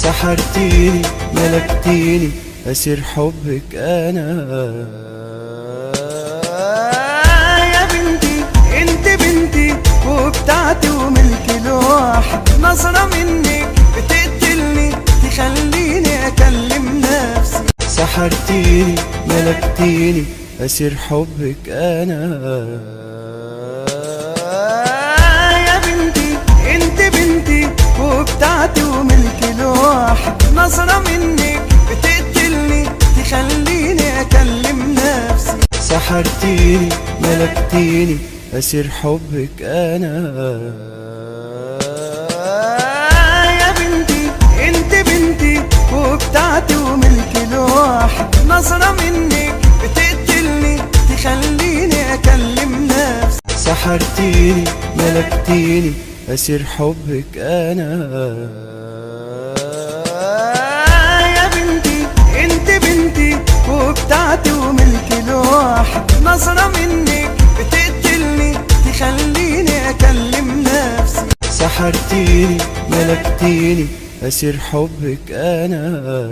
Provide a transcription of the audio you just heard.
سحرتيني ملكتيني أسير حبك أنا. يا بنتي انت بنتي وبتاعتي وملكي لوحدي، نظرة منك بتقتلني تخليني اكلم نفسي. سحرتيني ملكتيني أسير حبك أنا. يا بنتي انت بنتي وبتاعتي وملكي لوحدي، نظرة منك بتقتلني تخليني اكلم نفسي. سحرتيني ملكتيني أسير حبك أنا. يا بنتي انت بنتي وبتاعتي وملكي لوحدي، نظرة منك بتقتلني تخليني اكلم نفسي. سحرتيني ملكتيني أسير حبك أنا. يا بنتي انت بنتي وبتاعتي وملكي لوحدي، نظرة منك بتقتلني تخليني اكلم نفسي. سحرتيني ملكتيني أسير حبك أنا.